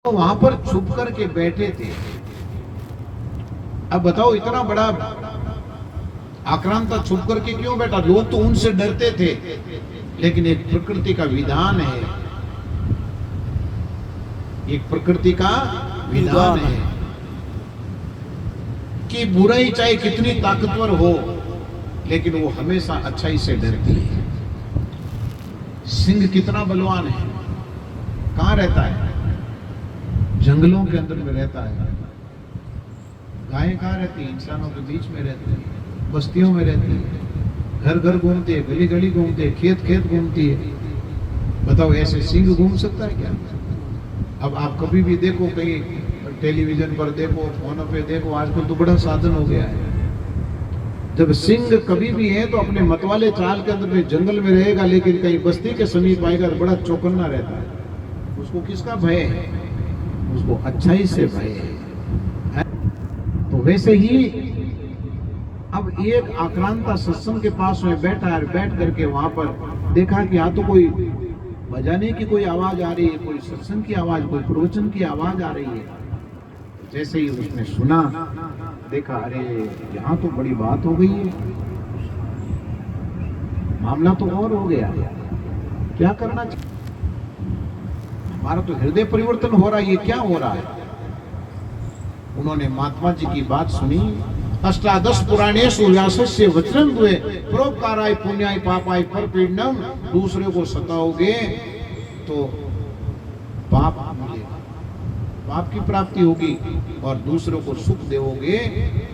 तो वहां पर छुप करके बैठे थे। अब बताओ इतना बड़ा आक्रांता छुप करके क्यों बैठा? लोग तो उनसे डरते थे, लेकिन एक प्रकृति का विधान है, एक प्रकृति का विधान है कि बुराई चाहे कितनी ताकतवर हो, लेकिन वो हमेशा अच्छाई से डरती है। सिंह कितना बलवान है, कहां रहता है? जंगलों के अंदर में रहता है। गायें कहां रहती है? इंसानों के बीच में रहती है, बस्तियों में रहती है, घर घर घूमती है, गली गली घूमती है, खेत खेत घूमती है। बताओ ऐसे सिंह घूम सकता है क्या? अब आप कभी भी देखो, कहीं टेलीविजन पर देखो, फोनों पे देखो, आजकल तो बड़ा साधन हो गया है। जब सिंह कभी भी है तो अपने मतवाले चाल के अंदर में जंगल में रहेगा, लेकिन कहीं बस्ती के समीप आएगा तो बड़ा चौकन्ना रहता है। उसको किसका भय है? उसको अच्छाई से भय है। तो वैसे ही अब एक आक्रांता सत्संग के पास में बैठा है, बैठ करके वहां पर देखा कि यहाँ तो कोई बजाने की कोई आवाज आ रही है, कोई सत्संग की आवाज, कोई प्रवचन की आवाज आ रही है। जैसे ही उसने सुना, देखा अरे यहाँ तो बड़ी बात हो गई है, मामला तो और हो गया, क्या करना चाहिए? हमारा तो हृदय परिवर्तन हो रहा है, ये क्या हो रहा है? उन्होंने महात्मा जी की बात सुनी। अष्टादश पुराणेषु व्यासस्य वचनं द्वे परोपकाराय पुण्याय पापाय परपीडनम। दूसरे को सताओगे तो पाप मिलेगा, पाप की प्राप्ति होगी, और दूसरों को सुख देओगे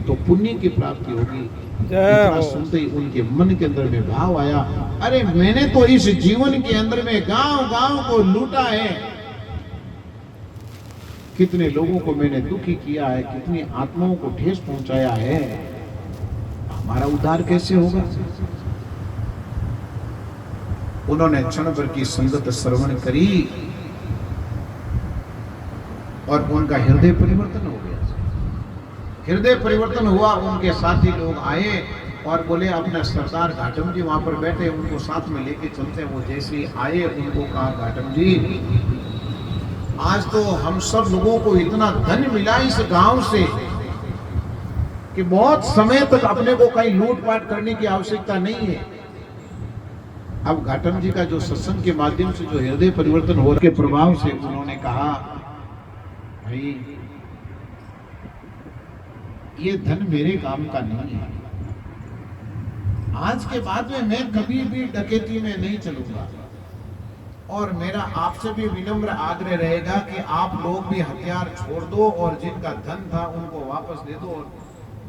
तो पुण्य की प्राप्ति होगी। इतना सुनते ही उनके मन के अंदर में भाव आया, अरे मैंने तो इस जीवन के अंदर में गांव गांव को लूटा है, कितने लोगों को मैंने दुखी किया है, कितनी आत्माओं को ठेस पहुंचाया है, हमारा उद्धार कैसे होगा? उन्होंने क्षण भर की संगत श्रवण करी और उनका हृदय परिवर्तन हो गया। हृदय परिवर्तन हुआ, उनके साथी लोग आए और बोले अपने सरदार घाटम जी वहां पर बैठे, उनको साथ में लेके चलते। वो जैसे ही आए, उनको कहा घाटम जी आज तो हम सब लोगों को इतना धन मिला इस गांव से कि बहुत समय तक अपने को कहीं लूटपाट करने की आवश्यकता नहीं है। अब घाटम जी का जो सत्संग के माध्यम से जो हृदय परिवर्तन हो के प्रभाव से उन्होंने कहा, भाई ये धन मेरे काम का नहीं है, आज के बाद में मैं कभी भी डकैती में नहीं चलूंगा, और मेरा आपसे भी विनम्र आग्रह रहेगा कि आप लोग भी हथियार छोड़ दो और जिनका धन था उनको वापस दे दो और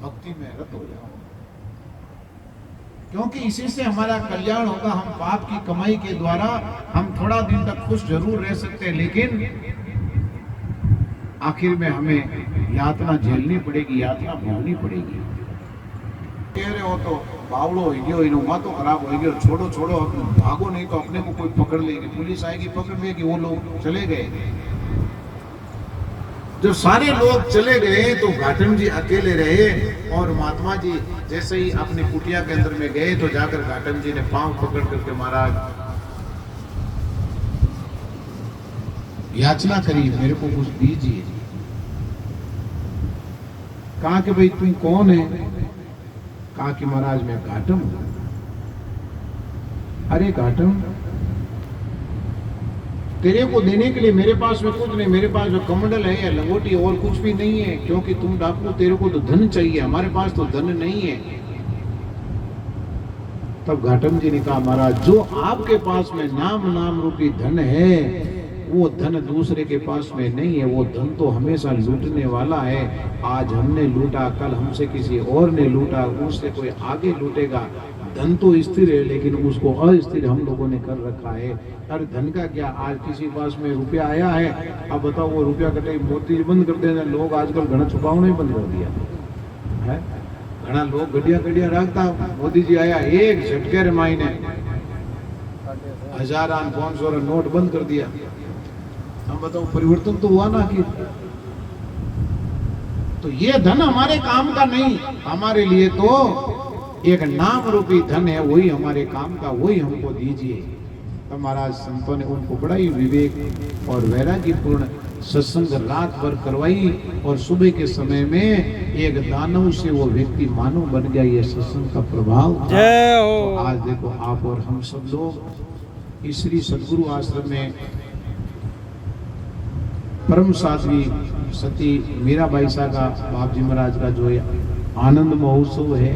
भक्ति में रत हो जाओ, क्योंकि इसी से हमारा कल्याण होगा। हम पाप की कमाई के द्वारा हम थोड़ा दिन तक खुश जरूर रह सकते हैं, लेकिन आखिर में हमें यातना झेलनी पड़ेगी, यातना भोगनी पड़ेगी। कह रहे हो तो बावड़ो हो गयो, इनो मातो खराब हो गयो, छोड़ो छोड़ो, भागो नहीं तो अपने को कोई पकड़ लेगी, पुलिस आएगी पकड़ लेगी। वो लोग चले गए। जब सारे लोग चले गए तो घाटम जी अकेले रहे, और महात्मा जी जैसे ही अपनी कुटिया के अंदर में गए तो जाकर घाटम जी ने पांव पकड़ करके महाराज याचना करी, मेरे को कुछ दीजिए। कहा कि भाई तुम कौन है? कहा कि महाराज मैं घाटम हूं। अरे घाटम, तेरे को देने के लिए मेरे पास में कुछ नहीं, मेरे पास में कमंडल है या लंगोटी और कुछ भी नहीं है, क्योंकि तुम डाकू, तेरे को तो धन चाहिए, हमारे पास तो धन नहीं है। तब घाटम जी ने कहा, महाराज जो आपके पास में नाम नाम रूपी धन है, वो धन दूसरे के पास में नहीं है, वो धन तो हमेशा लूटने वाला है। आज हमने लूटा, कल हमसे किसी और ने लूटा, उससे कोई आगे लूटेगा। धन तो स्थिर है, लेकिन उसको अस्थिर हम लोगों ने कर रखा है। अरे धन का क्या, आज किसी पास में रुपया आया है, अब बताओ वो रुपया कटे मोती बंद कर देना। लोग आजकल घना छुपावना ही बंद कर दिया है, घना लोग गड्डिया गड्डिया रखता। मोदी जी आया, एक झटके रे मायने 1000 500 नोट बंद कर दिया। हम बताओ परिवर्तन तो हुआ ना कि? तो ये धन हमारे काम का नहीं, हमारे लिए तो एक नाम रूपी धन है, वही हमारे काम का, वही हमको दीजिए। तो महाराज संतों ने उनको बड़ा ही विवेक और वैराग्य पूर्ण सत्संग रात भर करवाई और सुबह के समय में एक दानव से वो व्यक्ति मानव बन गया। ये सत्संग का प्रभाव था। जय हो। तो आज देखो आप और हम सब लोग इस श्री सदगुरु आश्रम में परम साध्वी सती मीराबाई सा का बाप जी महाराज का जो आनंद महोत्सव है,